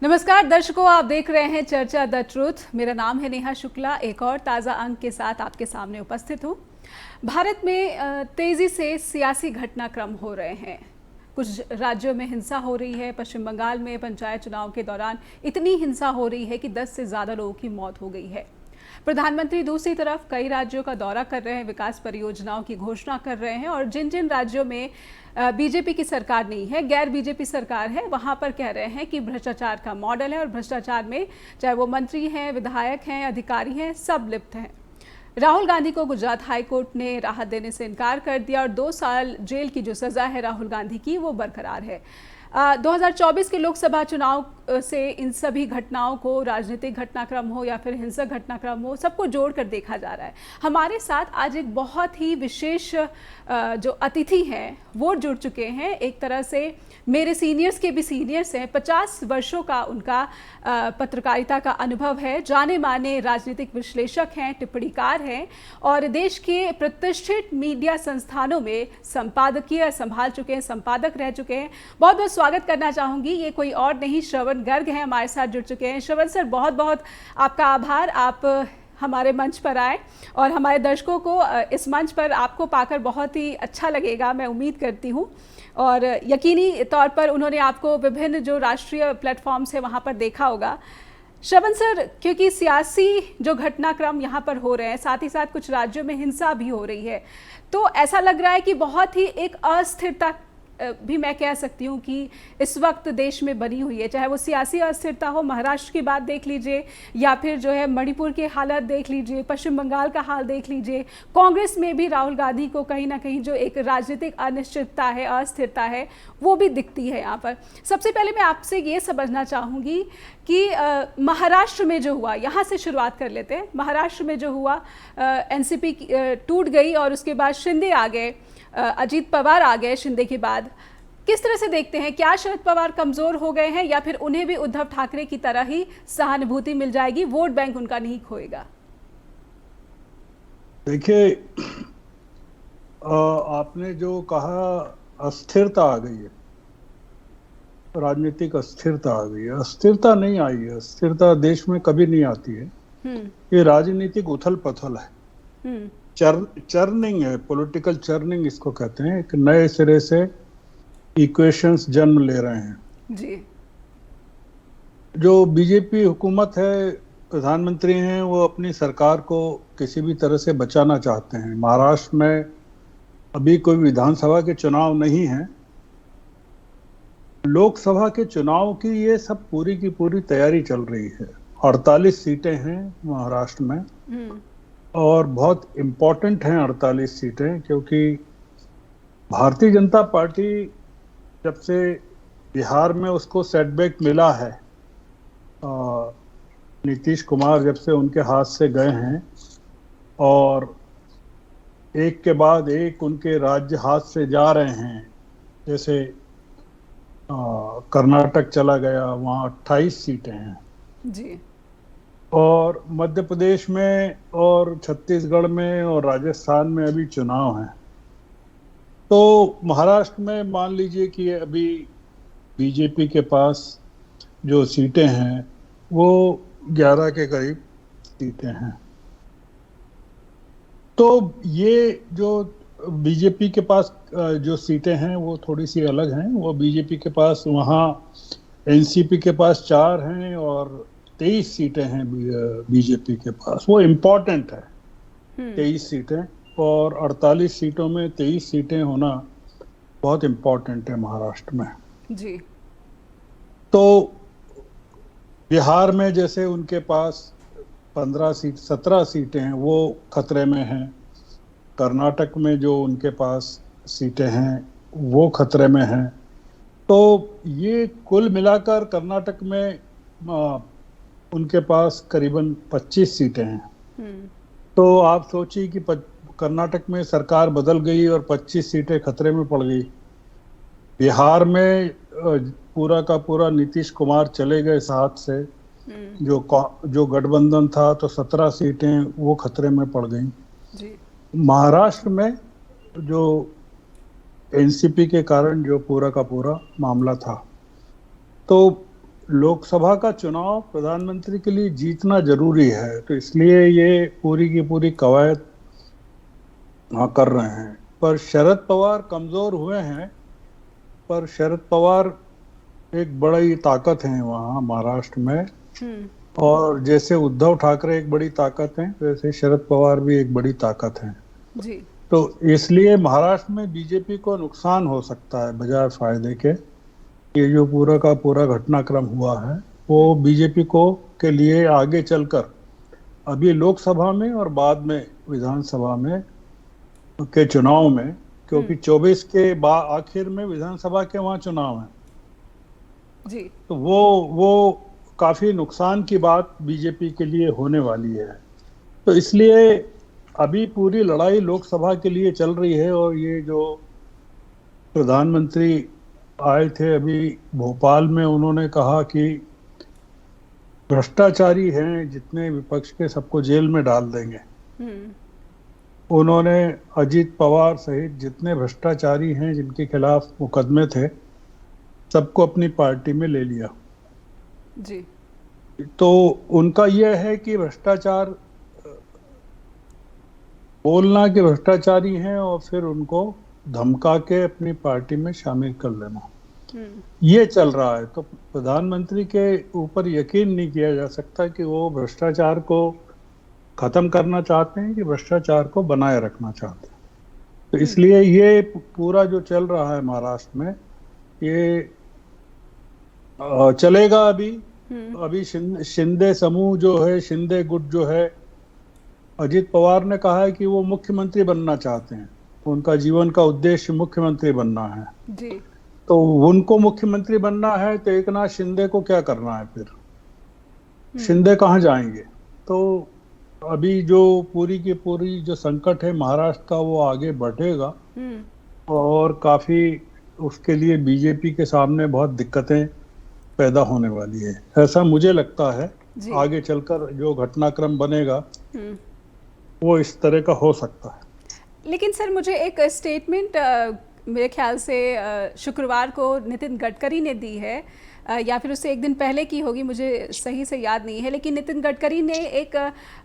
नमस्कार दर्शकों, आप देख रहे हैं चर्चा द ट्रूथ। मेरा नाम है नेहा शुक्ला। एक और ताज़ा अंक के साथ आपके सामने उपस्थित हूँ। भारत में तेज़ी से सियासी घटनाक्रम हो रहे हैं। कुछ राज्यों में हिंसा हो रही है। पश्चिम बंगाल में पंचायत चुनाव के दौरान इतनी हिंसा हो रही है कि 10 से ज़्यादा लोगों की मौत हो गई है। प्रधानमंत्री दूसरी तरफ कई राज्यों का दौरा कर रहे हैं, विकास परियोजनाओं की घोषणा कर रहे हैं और जिन जिन राज्यों में बीजेपी की सरकार नहीं है, गैर बीजेपी सरकार है, वहां पर कह रहे हैं कि भ्रष्टाचार का मॉडल है और भ्रष्टाचार में चाहे वो मंत्री हैं, विधायक हैं, अधिकारी हैं, सब लिप्त हैं। राहुल गांधी को गुजरात हाई कोर्ट ने राहत देने से इनकार कर दिया और 2 साल जेल की जो सज़ा है राहुल गांधी की, वो बरकरार है। 2024 के लोकसभा चुनाव से इन सभी घटनाओं को, राजनीतिक घटनाक्रम हो या फिर हिंसक घटनाक्रम हो, सबको जोड़कर देखा जा रहा है। हमारे साथ आज एक बहुत ही विशेष जो अतिथि हैं वो जुड़ चुके हैं। एक तरह से मेरे सीनियर्स के भी सीनियर्स हैं। 50 वर्षों का उनका पत्रकारिता का अनुभव है। जाने माने राजनीतिक विश्लेषक हैं, टिप्पणीकार हैं और देश के प्रतिष्ठित मीडिया संस्थानों में संपादकीय संभाल चुके हैं, संपादक रह चुके हैं। बहुत बहुत स्वागत करना चाहूँगी। ये कोई और नहीं, श्रवण गर्ग हैं, हमारे साथ जुड़ चुके हैं। श्रवण सर, बहुत बहुत आपका आभार। आप हमारे मंच पर आए और हमारे दर्शकों को इस मंच पर आपको पाकर बहुत ही अच्छा लगेगा, मैं उम्मीद करती हूँ। और यकीनी तौर पर उन्होंने आपको विभिन्न जो राष्ट्रीय प्लेटफॉर्म्स है वहाँ पर देखा होगा। श्रवण सर, क्योंकि सियासी जो घटनाक्रम यहाँ पर हो रहे हैं, साथ ही साथ कुछ राज्यों में हिंसा भी हो रही है, तो ऐसा लग रहा है कि बहुत ही एक अस्थिरता भी मैं कह सकती हूँ कि इस वक्त देश में बनी हुई है। चाहे वो सियासी अस्थिरता हो, महाराष्ट्र की बात देख लीजिए या फिर जो है मणिपुर के हालात देख लीजिए, पश्चिम बंगाल का हाल देख लीजिए। कांग्रेस में भी राहुल गांधी को कहीं ना कहीं जो एक राजनीतिक अनिश्चितता है, अस्थिरता है, वो भी दिखती है यहाँ पर। सबसे पहले मैं आपसे ये समझना चाहूँगी कि महाराष्ट्र में जो हुआ, यहाँ से शुरुआत कर लेते हैं। महाराष्ट्र में जो हुआ, एनसीपी टूट गई और उसके बाद शिंदे आ गए, अजीत पवार आ गए शिंदे के बाद। किस तरह से देखते हैं, क्या शरद पवार कमजोर हो गए हैं या फिर उन्हें भी उद्धव ठाकरे की तरह ही सहानुभूति मिल जाएगी, वोट बैंक उनका नहीं खोएगा? देखिए, आपने जो कहा अस्थिरता आ गई है, राजनीतिक अस्थिरता आ गई है। अस्थिरता नहीं आई है, अस्थिरता देश में कभी नहीं आती है। ये राजनीतिक उथल पथल है, चर्निंग है, पॉलिटिकल चर्निंग इसको कहते हैं। एक नए सिरे से इक्वेशंस जन्म ले रहे हैं जी। जो बीजेपी हुकूमत है, प्रधानमंत्री हैं, वो अपनी सरकार को किसी भी तरह से बचाना चाहते हैं। महाराष्ट्र में अभी कोई विधानसभा के चुनाव नहीं है, लोकसभा के चुनाव की ये सब पूरी की पूरी तैयारी चल रही है। 48 सीटें हैं महाराष्ट्र में और बहुत इम्पोर्टेंट हैं 48 सीटें, क्योंकि भारतीय जनता पार्टी जब से बिहार में उसको सेटबैक मिला है, नीतीश कुमार जब से उनके हाथ से गए हैं और एक के बाद एक उनके राज्य हाथ से जा रहे हैं, जैसे कर्नाटक चला गया, वहाँ 28 सीटें हैं जी, और मध्य प्रदेश में और छत्तीसगढ़ में और राजस्थान में अभी चुनाव हैं। तो महाराष्ट्र में मान लीजिए कि अभी बीजेपी के पास जो सीटें हैं वो 11 के करीब सीटें हैं। तो ये जो बीजेपी के पास जो सीटें हैं वो थोड़ी सी अलग हैं। वो बीजेपी के पास वहाँ एनसीपी के पास 4 हैं और 23 सीटें हैं बीजेपी के पास। वो इम्पोर्टेंट है, 23 सीटें, और 48 सीटों में 23 सीटें होना बहुत इम्पोर्टेंट है महाराष्ट्र में जी। तो बिहार में जैसे उनके पास 17 सीटें हैं, वो खतरे में हैं। कर्नाटक में जो उनके पास सीटें हैं वो खतरे में हैं। तो ये कुल मिलाकर कर्नाटक में उनके पास करीबन 25 सीटें हैं। तो आप सोचिए कि कर्नाटक में सरकार बदल गई और 25 सीटें खतरे में पड़ गई। बिहार में पूरा का पूरा नीतीश कुमार चले गए साथ से, जो गठबंधन था, तो 17 सीटें वो खतरे में पड़ गई। महाराष्ट्र में जो एनसीपी के कारण जो पूरा का पूरा मामला था, तो लोकसभा का चुनाव प्रधानमंत्री के लिए जीतना जरूरी है, तो इसलिए ये पूरी की पूरी कवायद कर रहे हैं। पर शरद पवार कमजोर हुए हैं, पर शरद पवार एक बड़ी ताकत है वहाँ महाराष्ट्र में, और जैसे उद्धव ठाकरे एक बड़ी ताकत है, वैसे शरद पवार भी एक बड़ी ताकत है जी। तो इसलिए महाराष्ट्र में बीजेपी को नुकसान हो सकता है बजाय फायदे के। ये जो पूरा का पूरा घटनाक्रम हुआ है वो बीजेपी को के लिए आगे चलकर अभी लोकसभा में और बाद में विधानसभा में के चुनाव में, क्योंकि 24 के बाद आखिर में विधानसभा के वहाँ चुनाव है जी, तो वो काफी नुकसान की बात बीजेपी के लिए होने वाली है। तो इसलिए अभी पूरी लड़ाई लोकसभा के लिए चल रही है। और ये जो प्रधानमंत्री आए थे अभी भोपाल में, उन्होंने कहा कि भ्रष्टाचारी हैं जितने विपक्ष के सबको जेल में डाल देंगे। उन्होंने अजीत पवार सहित जितने भ्रष्टाचारी हैं जिनके खिलाफ मुकदमे थे सबको अपनी पार्टी में ले लिया जी। तो उनका यह है कि भ्रष्टाचार बोलना कि भ्रष्टाचारी हैं और फिर उनको धमका के अपनी पार्टी में शामिल कर लेना, ये चल रहा है। तो प्रधानमंत्री के ऊपर यकीन नहीं किया जा सकता कि वो भ्रष्टाचार को खत्म करना चाहते हैं कि भ्रष्टाचार को बनाए रखना चाहते हैं। तो इसलिए ये पूरा जो चल रहा है महाराष्ट्र में ये चलेगा। अभी शिंदे समूह जो है, शिंदे गुट जो है, अजीत पवार ने कहा है कि वो मुख्यमंत्री बनना चाहते हैं, उनका जीवन का उद्देश्य मुख्यमंत्री बनना है जी। तो उनको मुख्यमंत्री बनना है तो एकनाथ शिंदे को क्या करना है फिर? शिंदे कहाँ जाएंगे? तो अभी जो पूरी की पूरी जो संकट है महाराष्ट्र का वो आगे बढ़ेगा और काफी उसके लिए बीजेपी के सामने बहुत दिक्कतें पैदा होने वाली है, ऐसा मुझे लगता है। आगे चलकर जो घटनाक्रम बनेगा वो इस तरह का हो सकता है। लेकिन सर मुझे एक स्टेटमेंट मेरे ख्याल से शुक्रवार को नितिन गडकरी ने दी है, या फिर उससे एक दिन पहले की होगी, मुझे सही से याद नहीं है, लेकिन नितिन गडकरी ने एक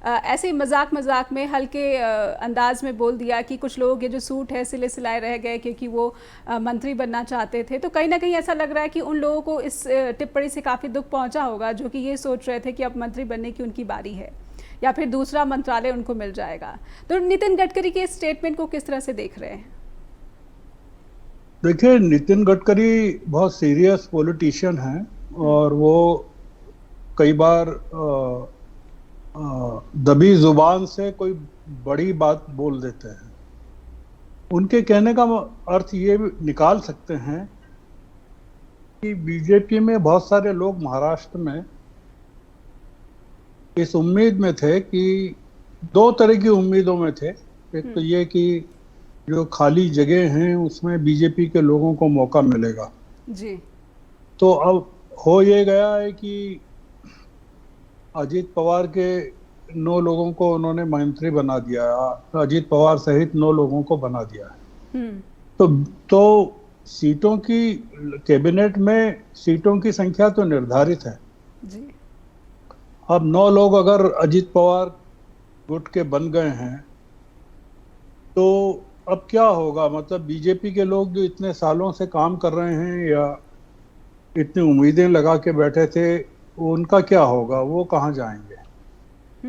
ऐसे मजाक में हल्के अंदाज में बोल दिया कि कुछ लोग ये जो सूट है सिले सिलाए रह गए क्योंकि वो मंत्री बनना चाहते थे। तो कहीं ना कहीं ऐसा लग रहा है कि उन लोगों को इस टिप्पणी से काफ़ी दुख पहुंचा होगा जो कि ये सोच रहे थे कि अब मंत्री बनने की उनकी बारी है या फिर दूसरा मंत्रालय उनको मिल जाएगा। तो नितिन गडकरी के स्टेटमेंट को किस तरह से देख रहे हैं? देखिए, नितिन गडकरी बहुत सीरियस पॉलिटिशियन हैं और वो कई बार दबी जुबान से कोई बड़ी बात बोल देते हैं। उनके कहने का अर्थ ये निकाल सकते हैं कि बीजेपी में बहुत सारे लोग महाराष्ट्र में इस उम्मीद में थे कि दो तरह की उम्मीदों में थे। एक तो ये कि जो खाली जगह हैं उसमें बीजेपी के लोगों को मौका मिलेगा जी। तो अब हो ये गया है कि अजीत पवार के 9 लोगों को उन्होंने मंत्री बना दिया है, अजीत पवार सहित 9 लोगों को बना दिया है। तो सीटों की कैबिनेट में सीटों की संख्या तो निर्धारित है जी। अब 9 लोग अगर अजीत पवार गुट के बन गए हैं तो अब क्या होगा? मतलब बीजेपी के लोग जो इतने सालों से काम कर रहे हैं या इतनी उम्मीदें लगा के बैठे थे, उनका क्या होगा? वो कहाँ जाएंगे?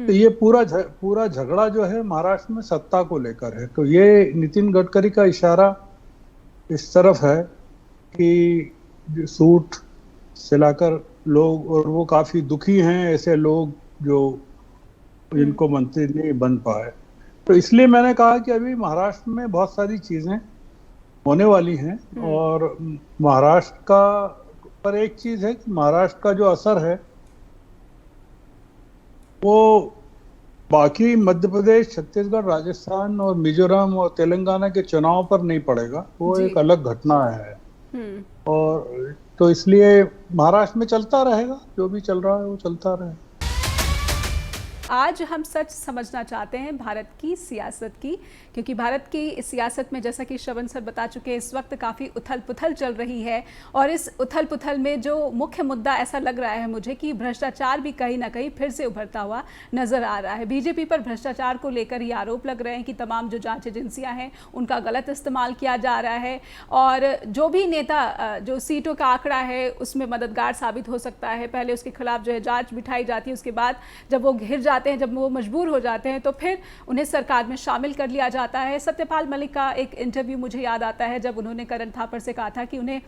तो ये पूरा झगड़ा जो है महाराष्ट्र में सत्ता को लेकर है। तो ये नितिन गडकरी का इशारा इस तरफ है कि सूट सिलाकर लोग, और वो काफी दुखी हैं ऐसे लोग जो जिनको मंत्री नहीं बन पाए। तो इसलिए मैंने कहा कि अभी महाराष्ट्र में बहुत सारी चीजें होने वाली हैं और महाराष्ट्र का पर एक चीज है कि महाराष्ट्र का जो असर है वो बाकी मध्य प्रदेश, छत्तीसगढ़, राजस्थान और मिजोरम और तेलंगाना के चुनाव पर नहीं पड़ेगा। वो एक अलग घटना है और तो इसलिए महाराष्ट्र में चलता रहेगा, जो भी चल रहा है वो चलता रहेगा। आज हम सच समझना चाहते हैं भारत की सियासत की, क्योंकि भारत की सियासत में जैसा कि श्रवण सर बता चुके हैं, इस वक्त काफ़ी उथल पुथल चल रही है। और इस उथल पुथल में जो मुख्य मुद्दा ऐसा लग रहा है मुझे कि भ्रष्टाचार भी कहीं ना कहीं फिर से उभरता हुआ नजर आ रहा है। बीजेपी पर भ्रष्टाचार को लेकर ये आरोप लग रहे हैं कि तमाम जो जांच एजेंसियां हैं उनका गलत इस्तेमाल किया जा रहा है, और जो भी नेता जो सीटों का आंकड़ा है उसमें मददगार साबित हो सकता है, पहले उसके खिलाफ जो है जांच बिठाई जाती है, उसके बाद जब वो घिर जाते हैं, जब वो मजबूर हो जाते हैं तो फिर उन्हें सरकार में शामिल कर लिया जाता है। सत्यपाल मलिक का एक इंटरव्यू मुझे याद आता है जब उन्होंने करण थापर से कहा था कि उन्हें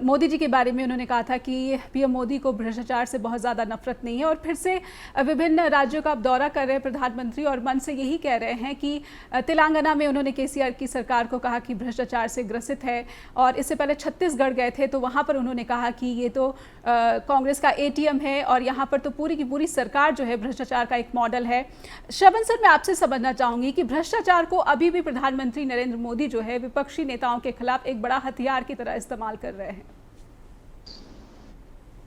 मोदी जी के बारे में उन्होंने कहा था कि पीएम मोदी को भ्रष्टाचार से बहुत ज़्यादा नफरत नहीं है, और फिर से विभिन्न राज्यों का दौरा कर रहे हैं प्रधानमंत्री और मन से यही कह रहे हैं कि तेलंगाना में उन्होंने केसीआर की सरकार को कहा कि भ्रष्टाचार से ग्रसित है, और इससे पहले छत्तीसगढ़ गए थे तो वहाँ पर उन्होंने कहा कि ये तो कांग्रेस का एटीएम है और यहाँ पर तो पूरी की पूरी सरकार जो है भ्रष्टाचार का एक मॉडल है। श्रवण सर, मैं आपसे समझना चाहूंगी कि भ्रष्टाचार को अभी भी प्रधानमंत्री नरेंद्र मोदी जो है विपक्षी नेताओं के खिलाफ एक बड़ा हथियार की तरह इस्तेमाल कर रहे हैं।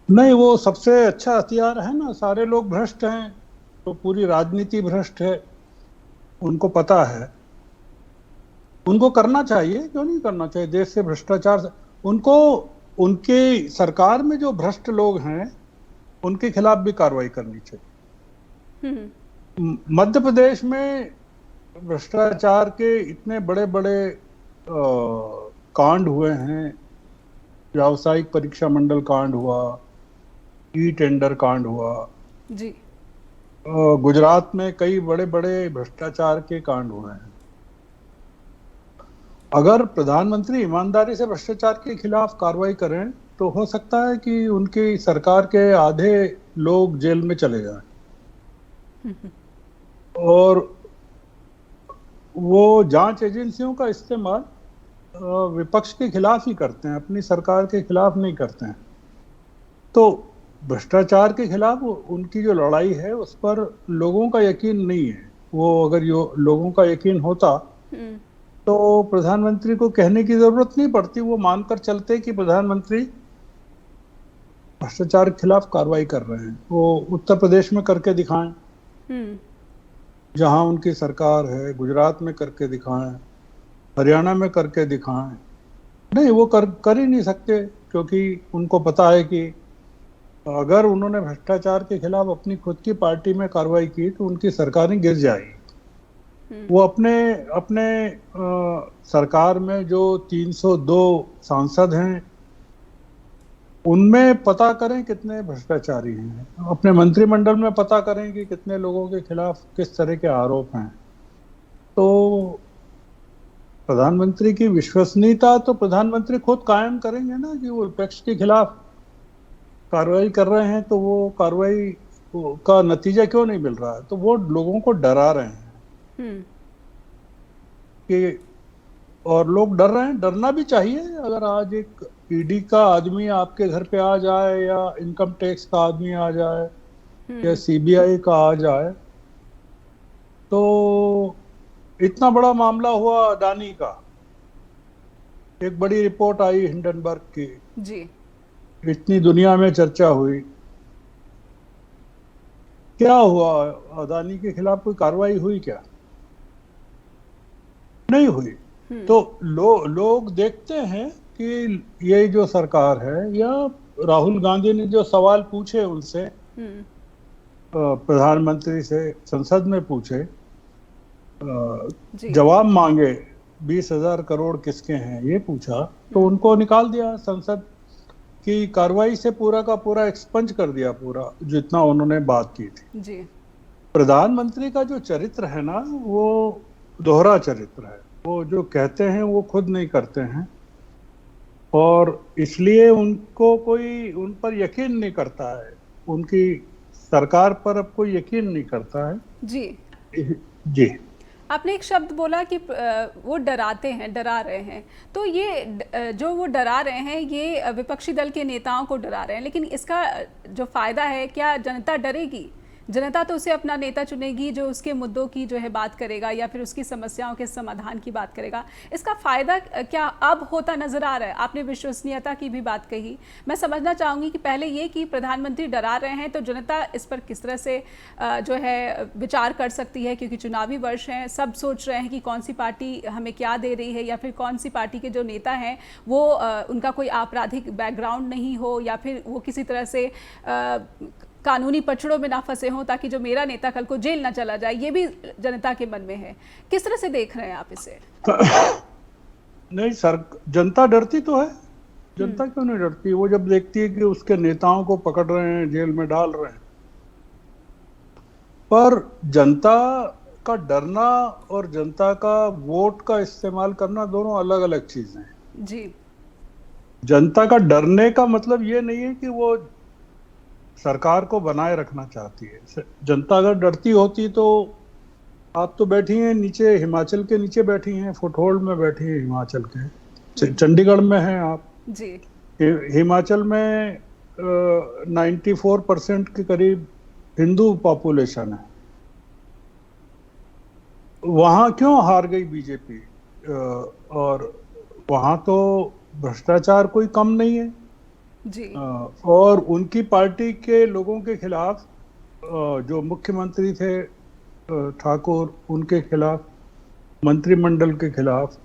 नहीं, वो सबसे अच्छा हथियार है ना। सारे लोग भ्रष्ट हैं तो पूरी राजनीति भ्रष्ट है, उनको पता है। उनको करना चाहिए, क्यों नहीं करना चाहिए। देश से भ्रष्टाचार, उनको उनकी सरकार में जो भ्रष्ट लोग हैं उनके खिलाफ भी कार्रवाई करनी चाहिए। मध्य प्रदेश में भ्रष्टाचार के इतने बड़े बड़े कांड हुए हैं। व्यावसायिक परीक्षा मंडल कांड हुआ, ई टेंडर कांड हुआ जी। गुजरात में कई बड़े बड़े भ्रष्टाचार के कांड हुए हैं। अगर प्रधानमंत्री ईमानदारी से भ्रष्टाचार के खिलाफ कार्रवाई करें तो हो सकता है कि उनकी सरकार के आधे लोग जेल में चले जाएं। और वो जांच एजेंसियों का इस्तेमाल विपक्ष के खिलाफ ही करते हैं, अपनी सरकार के खिलाफ नहीं करते हैं। तो भ्रष्टाचार के खिलाफ उनकी जो लड़ाई है उस पर लोगों का यकीन नहीं है। वो अगर लोगों का यकीन होता तो प्रधानमंत्री को कहने की जरूरत नहीं पड़ती। वो मानकर चलते कि प्रधानमंत्री भ्रष्टाचार के खिलाफ कार्रवाई कर रहे हैं। वो उत्तर प्रदेश में करके दिखाएं जहां उनकी सरकार है, गुजरात में करके दिखाएं, हरियाणा में करके दिखाएं। नहीं, वो कर ही नहीं सकते, क्योंकि उनको पता है कि अगर उन्होंने भ्रष्टाचार के खिलाफ अपनी खुद की पार्टी में कार्रवाई की तो उनकी सरकारें गिर जाएगी। वो अपने सरकार में जो 302 सांसद हैं उनमें पता करें कितने भ्रष्टाचारी हैं, अपने मंत्रिमंडल में पता करें कि कितने लोगों के खिलाफ किस तरह के आरोप हैं। तो प्रधानमंत्री की विश्वसनीयता तो प्रधानमंत्री खुद कायम करेंगे ना, कि वो विपक्ष के खिलाफ कार्रवाई कर रहे हैं तो वो कार्रवाई का नतीजा क्यों नहीं मिल रहा है। तो वो लोगों को डरा रहे हैं कि, और लोग डर रहे हैं। डरना भी चाहिए। अगर आज एक ईडी का आदमी आपके घर पे आ जाए, या इनकम टैक्स का आदमी आ जाए, या सीबीआई का आ जाए, तो इतना बड़ा मामला हुआ अडानी का, एक बड़ी रिपोर्ट आई हिंडनबर्ग की जी, इतनी दुनिया में चर्चा हुई। क्या हुआ? अडानी के खिलाफ कोई कार्रवाई हुई क्या? नहीं हुई। तो लोग देखते हैं कि ये जो सरकार है, या राहुल गांधी ने जो सवाल पूछे उनसे, प्रधानमंत्री से संसद में पूछे, जवाब मांगे 20,000 करोड़ किसके हैं ये पूछा, तो उनको निकाल दिया संसद की कार्रवाई से, पूरा का पूरा एक्सपंज कर दिया, पूरा जितना उन्होंने बात की थी जी। प्रधानमंत्री का जो चरित्र है ना, वो दोहरा चरित्र है। वो जो कहते हैं वो खुद नहीं करते हैं, और इसलिए उनको कोई उन पर यकीन नहीं करता है, उनकी सरकार पर अब कोई यकीन नहीं करता है। जी जी, आपने एक शब्द बोला कि वो डराते हैं, डरा रहे हैं। तो ये जो वो डरा रहे हैं ये विपक्षी दल के नेताओं को डरा रहे हैं, लेकिन इसका जो फायदा है, क्या जनता डरेगी? जनता तो उसे अपना नेता चुनेगी जो उसके मुद्दों की जो है बात करेगा या फिर उसकी समस्याओं के समाधान की बात करेगा। इसका फायदा क्या अब होता नजर आ रहा है? आपने विश्वसनीयता की भी बात कही। मैं समझना चाहूंगी कि पहले ये कि प्रधानमंत्री डरा रहे हैं तो जनता इस पर किस तरह से जो है विचार कर सकती है, क्योंकि चुनावी वर्ष हैं, सब सोच रहे हैं कि कौन सी पार्टी हमें क्या दे रही है, या फिर कौन सी पार्टी के जो नेता हैं वो उनका कोई आपराधिक बैकग्राउंड नहीं हो, या फिर वो किसी तरह से कानूनी पचड़ों में ना फंसे हों, ताकि जो मेरा नेता कल को जेल ना चला जाए। ये भी जनता के मन में है। किस तरह से देख रहे हैं आप इसे? नहीं सर, जनता डरती तो है। जनता क्यों नहीं डरती? वो जब देखती है कि उसके नेताओं को पकड़ रहे हैं, जेल में डाल रहे हैं। पर जनता का डरना और जनता का वोट का इस्तेमाल करना दोनों अलग अलग चीजें हैं जी। जनता का डरने का मतलब ये नहीं है कि वो सरकार को बनाए रखना चाहती है। जनता अगर डरती होती तो आप तो बैठी हैं नीचे, हिमाचल के नीचे बैठी हैं, फुटहोल्ड में बैठी हैं हिमाचल के, चंडीगढ़ में हैं आप जी। हिमाचल में 94% के करीब हिंदू पॉपुलेशन है। वहां क्यों हार गई बीजेपी? और वहां तो भ्रष्टाचार कोई कम नहीं है जी। और उनकी पार्टी के लोगों के खिलाफ, जो मुख्यमंत्री थे ठाकुर, उनके खिलाफ, मंत्रिमंडल के खिलाफ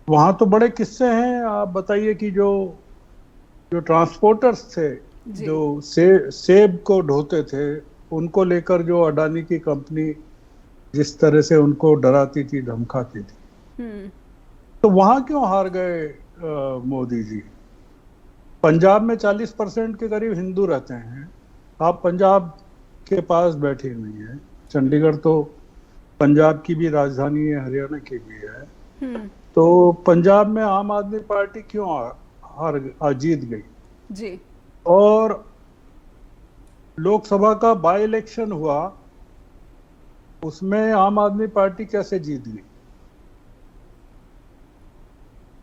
वहां तो बड़े किस्से हैं। आप बताइए कि जो ट्रांसपोर्टर्स थे, जो सेब को ढोते थे, उनको लेकर जो अडानी की कंपनी जिस तरह से उनको डराती थी, धमकाती थी, तो वहां क्यों हार गए मोदी जी? पंजाब में 40% के करीब हिंदू रहते हैं। आप पंजाब के पास बैठी हुई हैं, चंडीगढ़ तो पंजाब की भी राजधानी है, हरियाणा की भी है। तो पंजाब में आम आदमी पार्टी क्यों जीत गई? जी। और लोकसभा का बाई इलेक्शन हुआ, उसमें आम आदमी पार्टी कैसे जीत गई?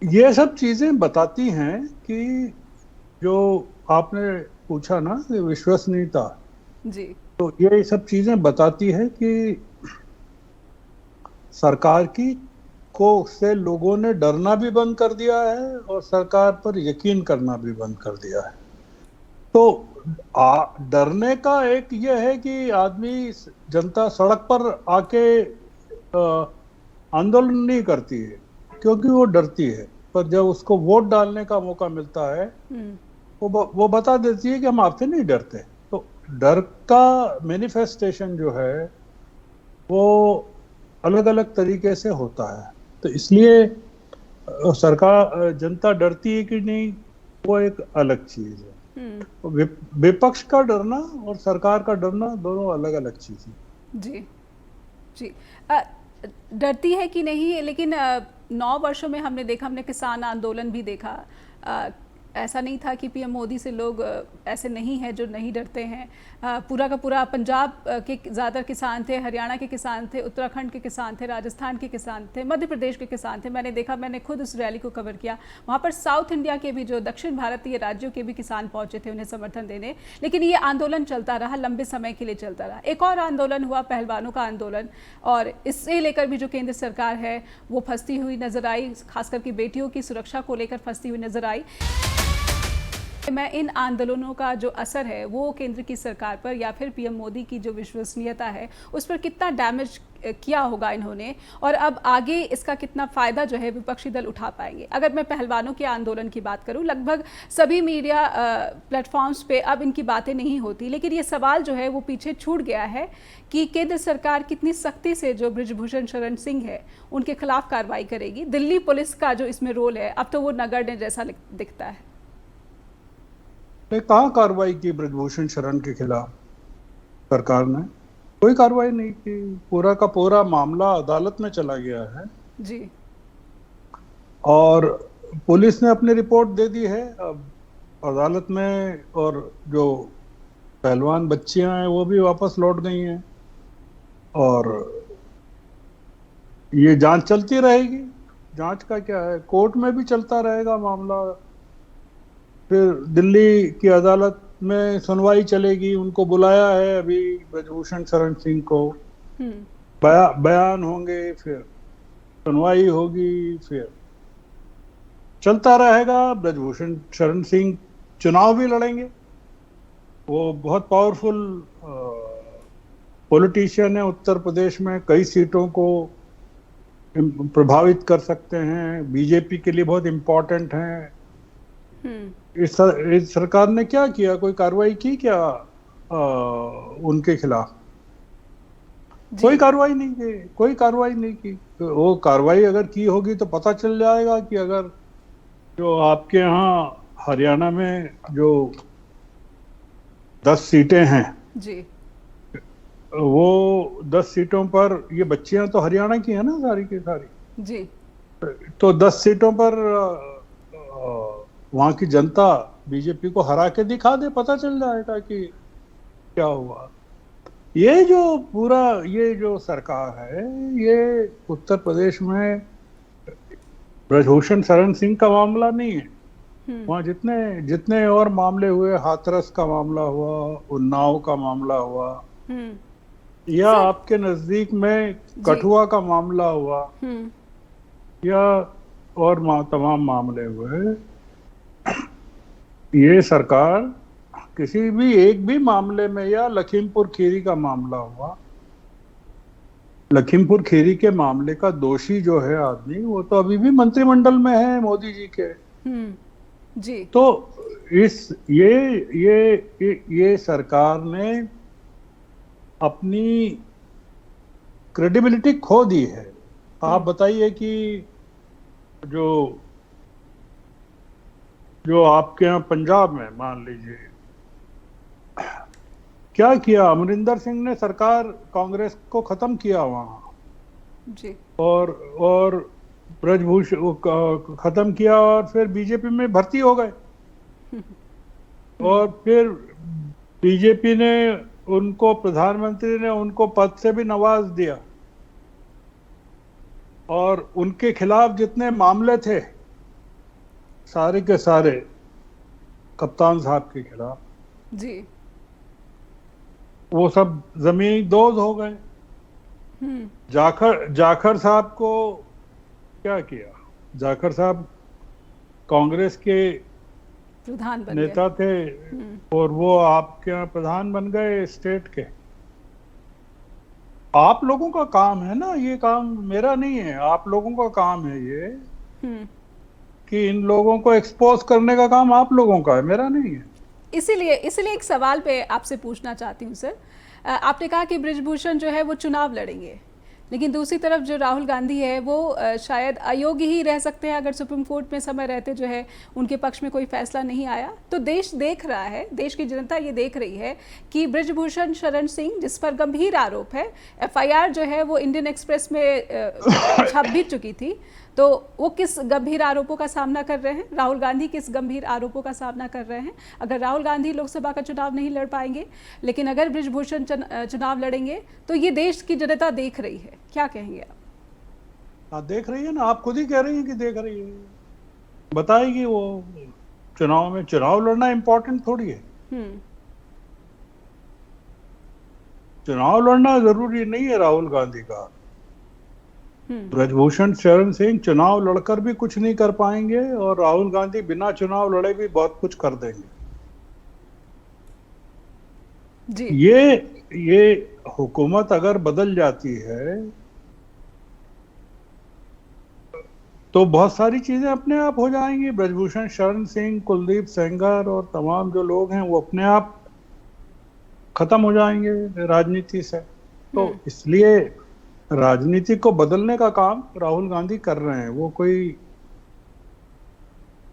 ये सब चीजें बताती हैं कि जो आपने पूछा ना कि विश्वसनीयता, जी। तो ये सब चीजें बताती है कि सरकार की से लोगों ने डरना भी बंद कर दिया है और सरकार पर यकीन करना भी बंद कर दिया है। तो डरने का एक ये है कि आदमी, जनता सड़क पर आके आंदोलन नहीं करती है क्योंकि वो डरती है, पर जब उसको वोट डालने का मौका मिलता है वो बता देती है कि हम आपसे नहीं डरते। तो डर का मैनिफेस्टेशन जो है वो अलग अलग तरीके से होता है। तो इसलिए सरकार, जनता डरती है कि नहीं, वो एक अलग चीज है। विपक्ष का डरना और सरकार का डरना दोनों अलग अलग चीज है। जी। जी। डरती है कि नहीं, लेकिन 9 वर्षों में हमने देखा, हमने किसान आंदोलन भी देखा। ऐसा नहीं था कि पीएम मोदी से लोग ऐसे नहीं हैं जो नहीं डरते हैं। पूरा का पूरा पंजाब के ज़्यादातर किसान थे, हरियाणा के किसान थे, उत्तराखंड के किसान थे, राजस्थान के किसान थे, मध्य प्रदेश के किसान थे। मैंने देखा, मैंने खुद उस रैली को कवर किया। वहाँ पर साउथ इंडिया के भी, जो दक्षिण भारतीय राज्यों के भी किसान पहुँचे थे उन्हें समर्थन देने। लेकिन ये आंदोलन चलता रहा, लंबे समय के लिए चलता रहा। एक और आंदोलन हुआ, पहलवानों का आंदोलन, और इससे लेकर भी जो केंद्र सरकार है वो फंसती हुई नजर आई, खासकर की बेटियों की सुरक्षा को लेकर फंसती हुई नजर आई। मैं इन आंदोलनों का जो असर है वो केंद्र की सरकार पर या फिर पीएम मोदी की जो विश्वसनीयता है उस पर कितना डैमेज किया होगा इन्होंने, और अब आगे इसका कितना फ़ायदा जो है विपक्षी दल उठा पाएंगे। अगर मैं पहलवानों के आंदोलन की बात करूं, लगभग सभी मीडिया प्लेटफॉर्म्स पे अब इनकी बातें नहीं होती, लेकिन ये सवाल जो है वो पीछे छूट गया है कि केंद्र सरकार कितनी सख्ती से जो बृजभूषण शरण सिंह है उनके खिलाफ कार्रवाई करेगी। दिल्ली पुलिस का जो इसमें रोल है, अब तो वो नगण्य जैसा दिखता है। कहाँ कार्रवाई की बृजभूषण शरण के खिलाफ? सरकार ने कोई कार्रवाई नहीं की। पूरा का पूरा मामला अदालत में चला गया है जी। और पुलिस ने अपनी रिपोर्ट दे दी है अब अदालत में, और जो पहलवान बच्चियां हैं वो भी वापस लौट गई हैं और ये जांच चलती रहेगी। जांच का क्या है, कोर्ट में भी चलता रहेगा मामला। फिर दिल्ली की अदालत में सुनवाई चलेगी, उनको बुलाया है अभी ब्रजभूषण शरण सिंह को, बयान होंगे, फिर सुनवाई होगी, फिर चलता रहेगा। ब्रजभूषण शरण सिंह चुनाव भी लड़ेंगे, वो बहुत पावरफुल पॉलिटिशियन है, उत्तर प्रदेश में कई सीटों को प्रभावित कर सकते हैं, बीजेपी के लिए बहुत इम्पोर्टेंट हैं। इस सरकार ने क्या किया, कोई कार्रवाई की क्या उनके खिलाफ? कोई कार्रवाई नहीं की, कोई कार्रवाई नहीं की। तो वो कार्रवाई अगर की होगी तो पता चल जाएगा कि अगर जो आपके यहाँ हरियाणा में जो 10 सीटें हैं जी, वो 10 सीटों पर, ये बच्चियां तो हरियाणा की है ना सारी की सारी जी, तो 10 सीटों पर वहां की जनता बीजेपी को हरा के दिखा दे, पता चल जाएगा कि क्या हुआ। ये जो पूरा ये जो सरकार है, ये उत्तर प्रदेश में ब्रजभूषण शरण सिंह का मामला नहीं है। वहाँ जितने जितने और मामले हुए, हाथरस का मामला हुआ, उन्नाव का मामला हुआ, या आपके नजदीक में कठुआ का मामला हुआ, या और तमाम मामले हुए, ये सरकार किसी भी एक भी मामले में, या लखीमपुर खीरी का मामला हुआ, लखीमपुर खीरी के मामले का दोषी जो है आदमी, वो तो अभी भी मंत्रिमंडल में है मोदी जी के। जी। तो इस ये सरकार ने अपनी क्रेडिबिलिटी खो दी है। आप बताइए कि जो आपके यहाँ पंजाब में मान लीजिए क्या किया, अमरिंदर सिंह ने सरकार कांग्रेस को खत्म किया वहां जी, और ब्रजभूषण खत्म किया, और फिर बीजेपी में भर्ती हो गए, और फिर बीजेपी ने उनको, प्रधानमंत्री ने उनको पद से भी नवाज दिया, और उनके खिलाफ जितने मामले थे सारे के सारे कप्तान साहब के खिलाफ, जी, वो सब जमीनी दोज हो गए। जाखड़ साहब को क्या किया? जाखड़ साहब कांग्रेस के प्रधान बन नेता थे, और वो आपके यहाँ प्रधान बन गए स्टेट के। आप लोगों का काम है ना, ये काम मेरा नहीं है, आप लोगों का काम है ये, कि इन लोगों को एक्सपोज करने का काम आप लोगों का है, मेरा नहीं है। इसीलिए एक सवाल पे आपसे पूछना चाहती हूँ सर। आपने कहा कि ब्रिजभूषण जो है वो चुनाव लड़ेंगे, लेकिन दूसरी तरफ जो राहुल गांधी है वो शायद अयोग्य ही रह सकते हैं अगर सुप्रीम कोर्ट में समय रहते जो है उनके पक्ष में कोई फैसला नहीं आया। तो देश देख रहा है, देश की जनता ये देख रही है कि ब्रिजभूषण शरण सिंह, जिस पर गंभीर आरोप है, FIR जो है वो इंडियन एक्सप्रेस में छप भी चुकी थी, तो वो किस गंभीर आरोपों का सामना कर रहे हैं, राहुल गांधी किस गंभीर आरोपों का सामना कर रहे हैं। अगर राहुल गांधी लोकसभा का चुनाव नहीं लड़ पाएंगे, लेकिन अगर ब्रिजभूषण चुनाव लड़ेंगे, तो ये देश की जनता देख रही है। क्या कहेंगे आप? हाँ, देख रही है ना, आप खुद ही कह रही हैं कि देख रही है, बताएगी वो। चुनाव में चुनाव लड़ना इम्पोर्टेंट थोड़ी है। चुनाव लड़ना जरूरी नहीं है राहुल गांधी का। ब्रजभूषण शरण सिंह चुनाव लड़कर भी कुछ नहीं कर पाएंगे, और राहुल गांधी बिना चुनाव लड़े भी बहुत कुछ कर देंगे जी। ये हुकूमत अगर बदल जाती है तो बहुत सारी चीजें अपने आप हो जाएंगी। ब्रजभूषण शरण सिंह, कुलदीप सेंगर और तमाम जो लोग हैं वो अपने आप खत्म हो जाएंगे राजनीति से। तो इसलिए राजनीति को बदलने का काम राहुल गांधी कर रहे हैं। वो कोई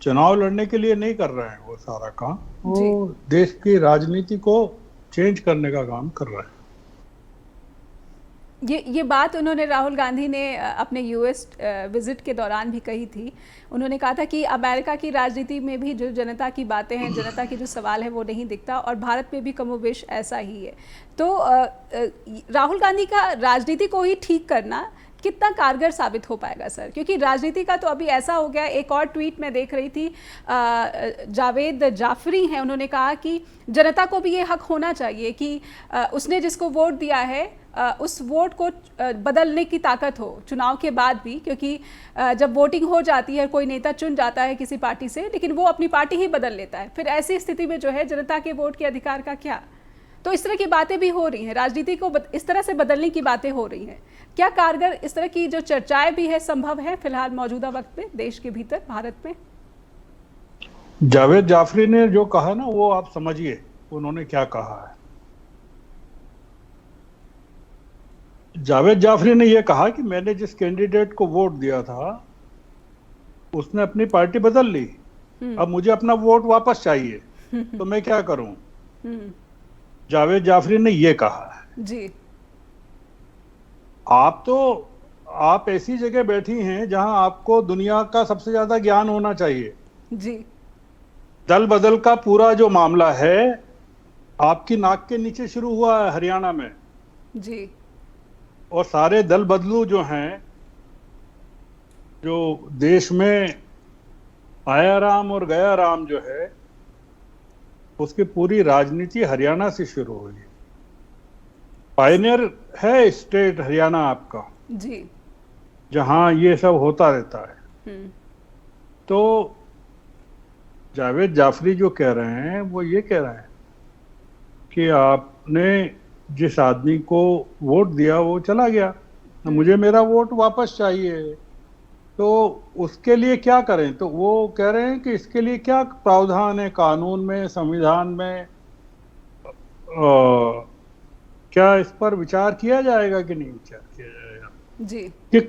चुनाव लड़ने के लिए नहीं कर रहे हैं वो सारा काम, वो देश की राजनीति को चेंज करने का काम कर रहे हैं। ये बात उन्होंने, राहुल गांधी ने अपने US विजिट के दौरान भी कही थी। उन्होंने कहा था कि अमेरिका की राजनीति में भी जो जनता की बातें हैं, जनता की जो सवाल है वो नहीं दिखता, और भारत में भी कमोबेश ऐसा ही है। तो राहुल गांधी का राजनीति को ही ठीक करना कितना कारगर साबित हो पाएगा सर? क्योंकि राजनीति का तो अभी ऐसा हो गया, एक और ट्वीट मैं देख रही थी, जावेद जाफरी हैं, उन्होंने कहा कि जनता को भी ये हक होना चाहिए कि उसने जिसको वोट दिया है उस वोट को बदलने की ताकत हो चुनाव के बाद भी, क्योंकि जब वोटिंग हो जाती है, कोई नेता चुन जाता है किसी पार्टी से, लेकिन वो अपनी पार्टी ही बदल लेता है, फिर ऐसी स्थिति में जो है जनता के वोट के अधिकार का क्या? तो इस तरह की बातें भी हो रही हैं, राजनीति को इस तरह से बदलने की बातें हो रही हैं। क्या कारगर इस तरह की जो चर्चाएं भी है संभव है फिलहाल मौजूदा वक्त में देश के भीतर, भारत में? जावेद जाफरी ने जो कहा ना, वो आप समझिए उन्होंने क्या कहा है। जावेद जाफरी ने यह कहा कि मैंने जिस कैंडिडेट को वोट दिया था उसने अपनी पार्टी बदल ली, अब मुझे अपना वोट वापस चाहिए, तो मैं क्या करूं? जावेद जाफरी ने यह कहा है जी। आप ऐसी जगह बैठी हैं जहां आपको दुनिया का सबसे ज्यादा ज्ञान होना चाहिए। जी। दल बदल का पूरा जो मामला है आपकी नाक के नीचे शुरू हुआ है हरियाणा में। जी। और सारे दल बदलू जो हैं, जो देश में आया राम और गया राम जो है, उसकी पूरी राजनीति हरियाणा से शुरू हुई। पायनियर है स्टेट हरियाणा आपका जी, जहां ये सब होता रहता है। तो जावेद जाफरी जो कह रहे हैं वो ये कह रहे हैं कि आपने जिस आदमी को वोट दिया वो चला गया, मुझे मेरा वोट वापस चाहिए, तो उसके लिए क्या करें? तो वो कह रहे हैं कि इसके लिए क्या प्रावधान है कानून में, संविधान में, क्या इस पर विचार किया जाएगा कि नहीं विचार किया जाएगा? जी। कि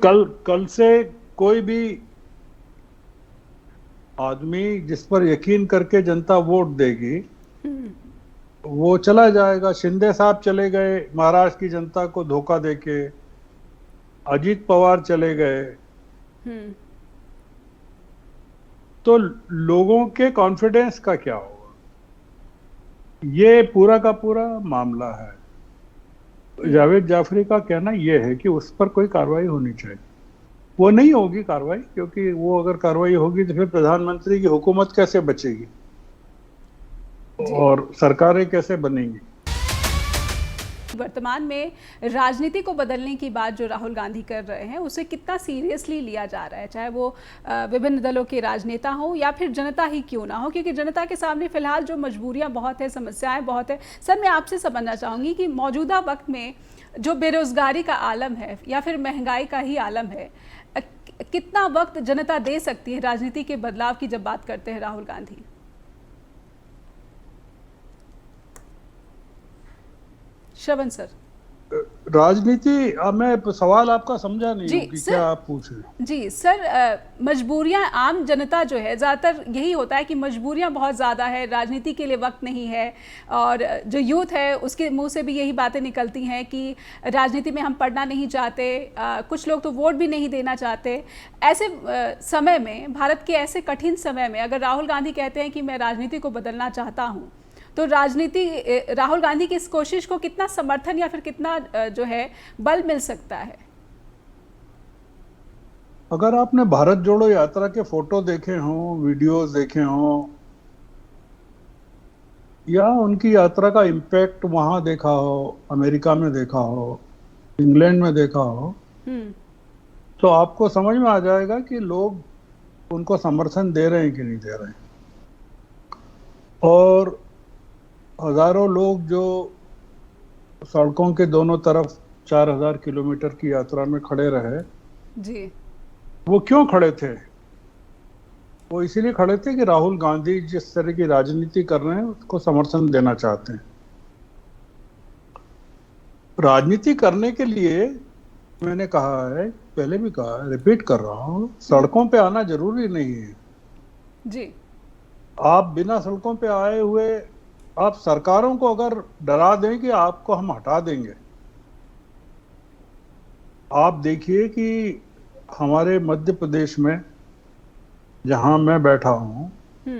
कल से कोई भी आदमी जिस पर यकीन करके जनता वोट देगी वो चला जाएगा। शिंदे साहब चले गए महाराष्ट्र की जनता को धोखा देके, अजीत पवार चले गए, तो लोगों के कॉन्फिडेंस का क्या होगा? ये पूरा का पूरा मामला है। जावेद जाफरी का कहना यह है कि उस पर कोई कार्रवाई होनी चाहिए। वो नहीं होगी कार्रवाई, क्योंकि वो अगर कार्रवाई होगी तो फिर प्रधानमंत्री की हुकूमत कैसे बचेगी और सरकारें कैसे बनेंगी? वर्तमान में राजनीति को बदलने की बात जो राहुल गांधी कर रहे हैं उसे कितना सीरियसली लिया जा रहा है, चाहे वो विभिन्न दलों के राजनेता हो या फिर जनता ही क्यों ना हो, क्योंकि जनता के सामने फिलहाल जो मजबूरियां बहुत है, समस्याएं बहुत है। सर, मैं आपसे समझना चाहूँगी कि मौजूदा वक्त में जो बेरोजगारी का आलम है या फिर महंगाई का ही आलम है, कितना वक्त जनता दे सकती है राजनीति के बदलाव की जब बात करते हैं राहुल गांधी? श्रवण सर। राजनीति, मैं सवाल आपका समझा नहीं जी कि सर, क्या आप पूछ रहे? जी सर, मजबूरियां, आम जनता जो है ज़्यादातर यही होता है कि मजबूरियां बहुत ज़्यादा है, राजनीति के लिए वक्त नहीं है, और जो यूथ है उसके मुंह से भी यही बातें निकलती हैं कि राजनीति में हम पढ़ना नहीं चाहते, कुछ लोग तो वोट भी नहीं देना चाहते। ऐसे समय में, भारत के ऐसे कठिन समय में, अगर राहुल गांधी कहते हैं कि मैं राजनीति को बदलना चाहता हूँ, तो राहुल गांधी की इस कोशिश को कितना समर्थन या फिर कितना जो है बल मिल सकता है? अगर आपने भारत जोड़ो यात्रा के फोटो देखे हों, वीडियोस देखे हों, या उनकी यात्रा का इम्पैक्ट वहां देखा हो, अमेरिका में देखा हो, इंग्लैंड में देखा हो, तो आपको समझ में आ जाएगा कि लोग उनको समर्थन दे रहे हैं कि नहीं दे रहे हैं। और हजारों लोग जो सड़कों के दोनों तरफ 4000 किलोमीटर की यात्रा में खड़े रहे जी, वो क्यों खड़े थे? वो इसीलिए खड़े थे कि राहुल गांधी जिस तरह की राजनीति कर रहे हैं उसको समर्थन देना चाहते हैं। राजनीति करने के लिए मैंने कहा है, पहले भी कहा है, रिपीट कर रहा हूं, सड़कों पे आना जरूरी नहीं है जी। आप बिना सड़कों पे आए हुए आप सरकारों को अगर डरा दें कि आपको हम हटा देंगे, आप देखिए कि हमारे मध्य प्रदेश में जहां मैं बैठा हूं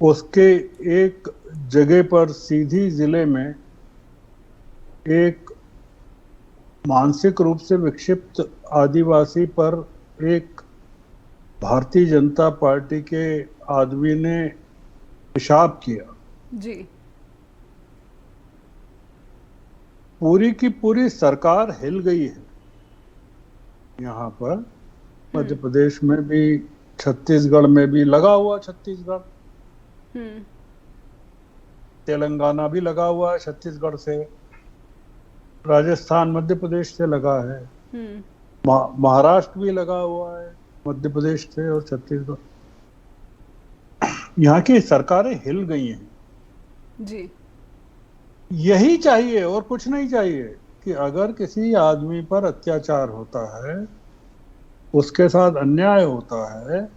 उसके एक जगह पर सीधी जिले में एक मानसिक रूप से विक्षिप्त आदिवासी पर एक भारतीय जनता पार्टी के आदमी ने पेशाब किया। जी। पूरी की पूरी सरकार हिल गई है यहाँ पर। मध्य प्रदेश में भी, छत्तीसगढ़ में भी लगा हुआ, छत्तीसगढ़, तेलंगाना भी लगा हुआ है छत्तीसगढ़ से, राजस्थान मध्य प्रदेश से लगा है, महाराष्ट्र भी लगा हुआ है मध्य प्रदेश से और छत्तीसगढ़। यहाँ की सरकारें हिल गई हैं जी। यही चाहिए और कुछ नहीं चाहिए कि अगर किसी आदमी पर अत्याचार होता है, उसके साथ अन्याय होता है,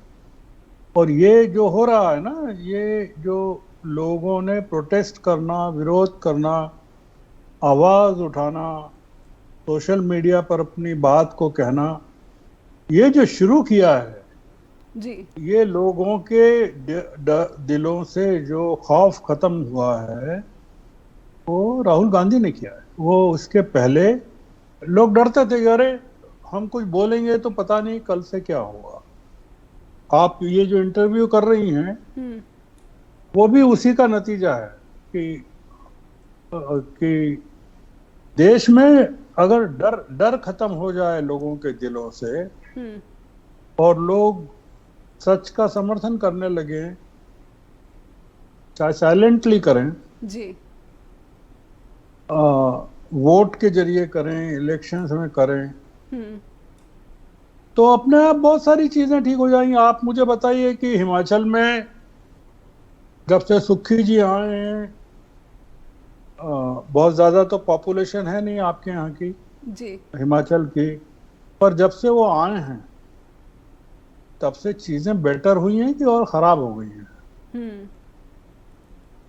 और ये जो हो रहा है ना, ये जो लोगों ने प्रोटेस्ट करना, विरोध करना, आवाज उठाना, सोशल मीडिया पर अपनी बात को कहना, ये जो शुरू किया है जी। ये लोगों के दिलों से जो खौफ खत्म हुआ है वो राहुल गांधी ने किया है। वो उसके पहले लोग डरते थे कि अरे हम कुछ बोलेंगे तो पता नहीं कल से क्या होगा। आप ये जो इंटरव्यू कर रही हैं वो भी उसी का नतीजा है कि देश में अगर डर खत्म हो जाए लोगों के दिलों से और लोग सच का समर्थन करने लगे, चाहे साइलेंटली करें जी, वोट के जरिए करें, इलेक्शंस में करें, तो अपने आप बहुत सारी चीजें ठीक हो जाएंगी। आप मुझे बताइए कि हिमाचल में जब से सुखी जी आए हैं, बहुत ज्यादा तो पॉपुलेशन है नहीं आपके यहाँ की जी, हिमाचल की, पर जब से वो आए हैं तब से चीजें बेटर हुई हैं कि और खराब हो गई हैं।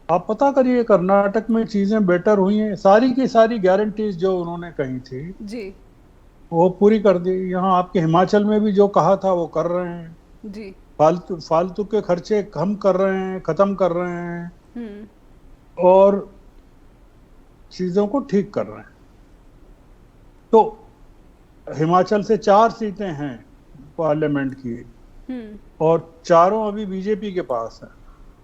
आप पता करिए कर्नाटक में चीजें बेटर हुई हैं, सारी की सारी गारंटीज जो उन्होंने कही थी जी, वो पूरी कर दी। यहाँ आपके हिमाचल में भी जो कहा था वो कर रहे हैं जी। फालतू के खर्चे कम कर रहे हैं, खत्म कर रहे हैं और चीजों को ठीक कर रहे हैं। तो हिमाचल से 4 सीटें हैं पार्लियामेंट की और चारों अभी बीजेपी के पास है।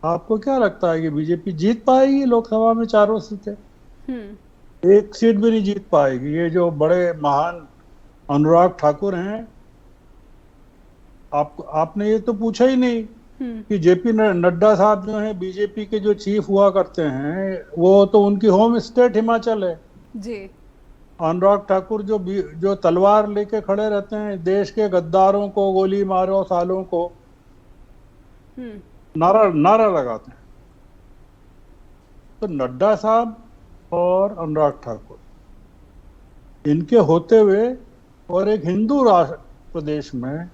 आपको क्या लगता है कि बीजेपी जीत पाएगी लोकसभा में चारों सीटें? एक सीट भी नहीं जीत पाएगी। ये जो बड़े महान अनुराग ठाकुर हैं, आपने ये तो पूछा ही नहीं कि जेपी नड्डा साहब जो हैं बीजेपी के जो चीफ हुआ करते हैं, वो तो उनकी होम स्टेट हिमाचल है जी। अनुराग ठाकुर जो तलवार लेके खड़े रहते हैं, देश के गद्दारों को गोली मारो, सालों को नारा लगाते हैं। तो नड्डा साहब और अनुराग ठाकुर, इनके होते हुए और एक हिंदू राष्ट्र प्रदेश में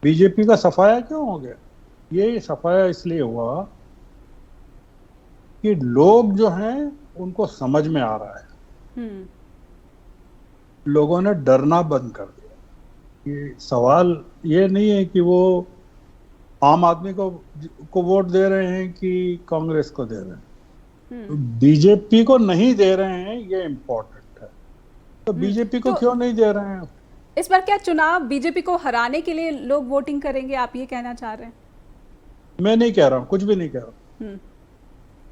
बीजेपी का सफाया क्यों हो गया? ये सफाया इसलिए हुआ कि लोग जो हैं उनको समझ में आ रहा है, लोगों ने डरना बंद कर दिया। ये सवाल ये नहीं है कि वो आम आदमी को वोट दे रहे हैं कि कांग्रेस को दे रहे हैं, बीजेपी को नहीं दे रहे हैं, ये इम्पोर्टेंट है। तो बीजेपी को क्यों नहीं दे रहे हैं? इस बार क्या चुनाव बीजेपी को हराने के लिए लोग वोटिंग करेंगे, आप ये कहना चाह रहे हैं? मैं नहीं कह रहा हूँ, कुछ भी नहीं कह रहा हूँ।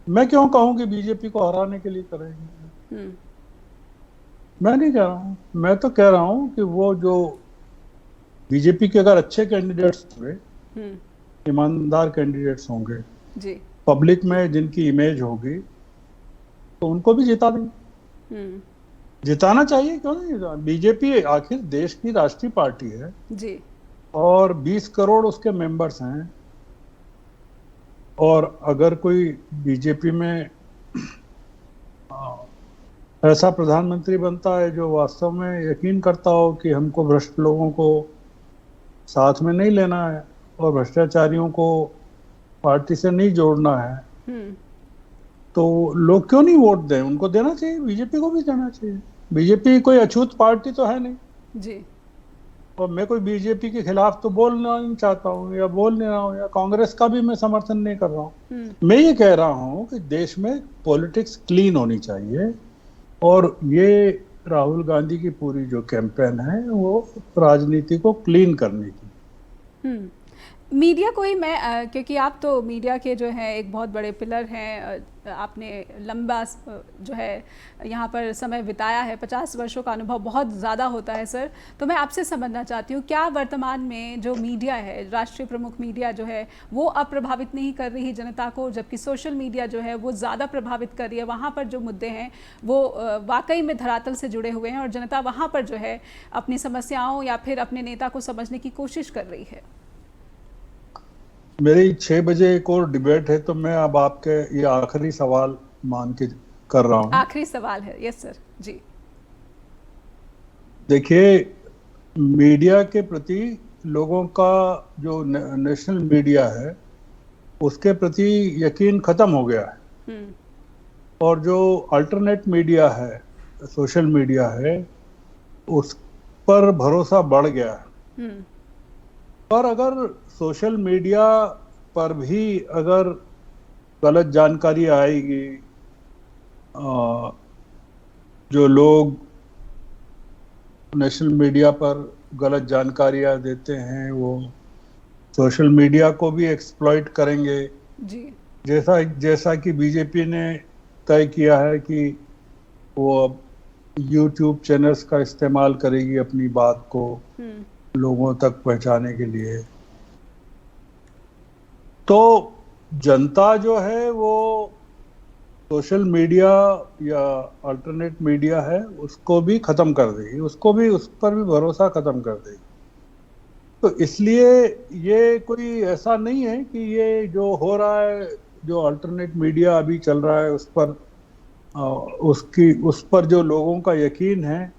मैं क्यों कहूँ कि बीजेपी को हराने के लिए करेंगे? मैं नहीं कह रहा हूँ। मैं तो कह रहा हूँ कि वो जो बीजेपी के अगर अच्छे कैंडिडेट्स होंगे, ईमानदार कैंडिडेट्स होंगे जी, पब्लिक में जिनकी इमेज होगी, तो उनको भी जिता देंगे। जिताना चाहिए, क्यों नहीं? बीजेपी आखिर देश की राष्ट्रीय पार्टी है जी, और 20 करोड़ उसके मेंबर्स हैं। और अगर कोई बीजेपी में ऐसा प्रधानमंत्री बनता है जो वास्तव में यकीन करता हो कि हमको भ्रष्ट लोगों को साथ में नहीं लेना है और भ्रष्टाचारियों को पार्टी से नहीं जोड़ना है, तो लोग क्यों नहीं वोट दें? उनको देना चाहिए, बीजेपी को भी देना चाहिए। बीजेपी कोई अछूत पार्टी तो है नहीं जी, और मैं कोई बीजेपी के खिलाफ तो बोलना नहीं चाहता हूँ या बोल नहीं रहा हूँ, या कांग्रेस का भी मैं समर्थन नहीं कर रहा हूँ। मैं ये कह रहा हूँ कि देश में पॉलिटिक्स क्लीन होनी चाहिए और ये राहुल गांधी की पूरी जो कैंपेन है वो राजनीति को क्लीन करने की। मीडिया को ही मैं क्योंकि आप तो मीडिया के जो है एक बहुत बड़े पिलर हैं, आपने लंबा जो है यहाँ पर समय बिताया है, 50 वर्षों का अनुभव बहुत ज़्यादा होता है सर। तो मैं आपसे समझना चाहती हूँ, क्या वर्तमान में जो मीडिया है, राष्ट्रीय प्रमुख मीडिया जो है, वो अब प्रभावित नहीं कर रही है जनता को, जबकि सोशल मीडिया जो है वो ज़्यादा प्रभावित कर रही है? वहाँ पर जो मुद्दे हैं वो वाकई में धरातल से जुड़े हुए हैं और जनता वहाँ पर जो है अपनी समस्याओं या फिर अपने नेता को समझने की कोशिश कर रही है। मेरी 6 बजे एक और डिबेट है, तो मैं अब आपके ये आखिरी सवाल मान के कर रहा हूँ। आखिरी सवाल है, यस सर जी। देखिए, मीडिया के प्रति लोगों का जो नेशनल मीडिया है उसके प्रति यकीन खत्म हो गया है, और जो अल्टरनेट मीडिया है, सोशल मीडिया है, उस पर भरोसा बढ़ गया है। पर अगर सोशल मीडिया पर भी अगर गलत जानकारी आएगी, जो लोग नेशनल मीडिया पर गलत जानकारियां देते हैं वो सोशल मीडिया को भी एक्सप्लॉइट करेंगे जी। जैसा कि बीजेपी ने तय किया है कि वो अब यूट्यूब चैनल्स का इस्तेमाल करेगी अपनी बात को लोगों तक पहुंचाने के लिए। तो जनता जो है वो सोशल मीडिया या अल्टरनेट मीडिया है उसको भी खत्म कर देगी, उसको भी, उस पर भी भरोसा खत्म कर देगी। तो इसलिए ये कोई ऐसा नहीं है कि ये जो हो रहा है, जो अल्टरनेट मीडिया अभी चल रहा है उस पर उस पर जो लोगों का यकीन है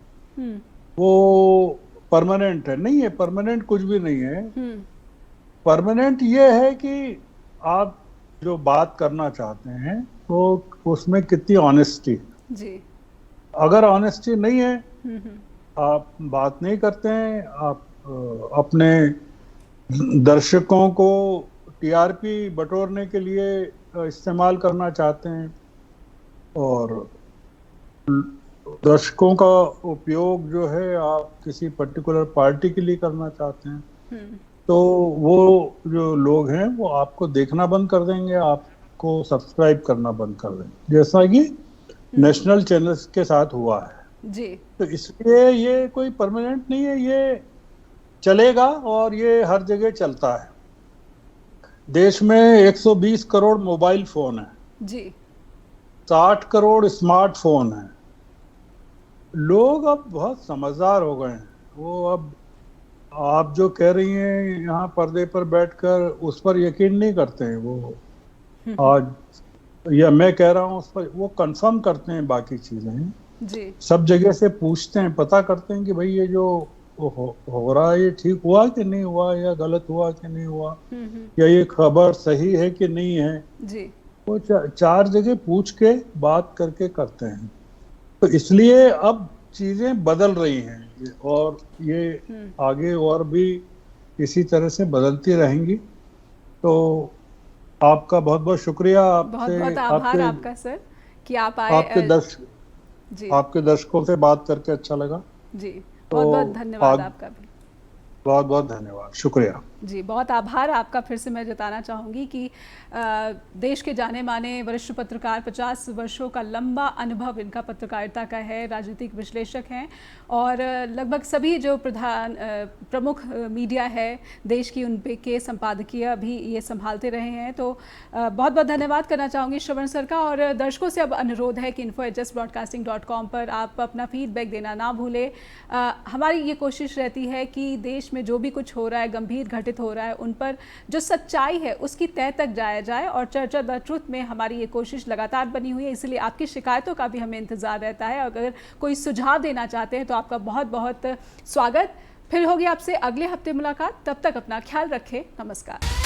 वो परमानेंट है। नहीं है, परमानेंट कुछ भी नहीं है। परमानेंट ये है कि आप जो बात करना चाहते हैं तो उसमें कितनी ऑनेस्टी जी। अगर ऑनेस्टी नहीं है, आप बात नहीं करते हैं, आप अपने दर्शकों को टीआरपी बटोरने के लिए इस्तेमाल करना चाहते हैं और दर्शकों का उपयोग जो है आप किसी पर्टिकुलर पार्टी के लिए करना चाहते हैं, तो वो जो लोग हैं वो आपको देखना बंद कर देंगे, आपको सब्सक्राइब करना बंद कर देंगे, जैसा कि नेशनल चैनल्स के साथ हुआ है जी। तो इसलिए ये कोई परमानेंट नहीं है, ये चलेगा और ये हर जगह चलता है। देश में 120 करोड़ मोबाइल फोन है जी, 60 करोड़ स्मार्टफोन है। लोग अब बहुत समझदार हो गए हैं। वो अब आप जो कह रही हैं यहाँ पर्दे पर बैठकर, उस पर यकीन नहीं करते हैं वो। आज या मैं कह रहा हूँ उस पर वो कंफर्म करते हैं, बाकी चीजें जी। सब जगह से पूछते हैं, पता करते हैं कि भाई ये जो हो रहा है ये ठीक हुआ कि नहीं हुआ, या गलत हुआ कि नहीं हुआ, या ये खबर सही है कि नहीं है जी। वो चार जगह पूछ के बात करके करते हैं। तो इसलिए अब चीजें बदल रही हैं और ये आगे और भी इसी तरह से बदलती रहेंगी। तो आपका बहुत बहुत शुक्रिया, बहुत बहुत आभार आपका सर कि आप आए। आपके दर्शकों से बात करके अच्छा लगा जी। बहुत बहुत धन्यवाद आपका भी। बहुत बहुत धन्यवाद, शुक्रिया जी। बहुत आभार आपका फिर से मैं जताना चाहूँगी कि देश के जाने माने वरिष्ठ पत्रकार, 50 वर्षों का लंबा अनुभव इनका पत्रकारिता का है, राजनीतिक विश्लेषक हैं और लगभग सभी जो प्रमुख मीडिया है देश की उन पे के संपादकीय भी ये संभालते रहे हैं। तो बहुत बहुत धन्यवाद करना चाहूँगी श्रवण सर का। और दर्शकों से अब अनुरोध है कि info@justbroadcasting.com पर आप अपना फीडबैक देना ना भूलें। हमारी ये कोशिश रहती है कि देश में जो भी कुछ हो रहा है, गंभीर घटित हो रहा है, उन पर जो सच्चाई है उसकी तह तक जाया जाए और चर्चा द ट्रुथ में हमारी ये कोशिश लगातार बनी हुई है। इसलिए आपकी शिकायतों का भी हमें इंतजार रहता है। अगर कोई सुझाव देना चाहते हैं तो आपका बहुत बहुत स्वागत। फिर होगी आपसे अगले हफ्ते मुलाकात। तब तक अपना ख्याल रखें। नमस्कार।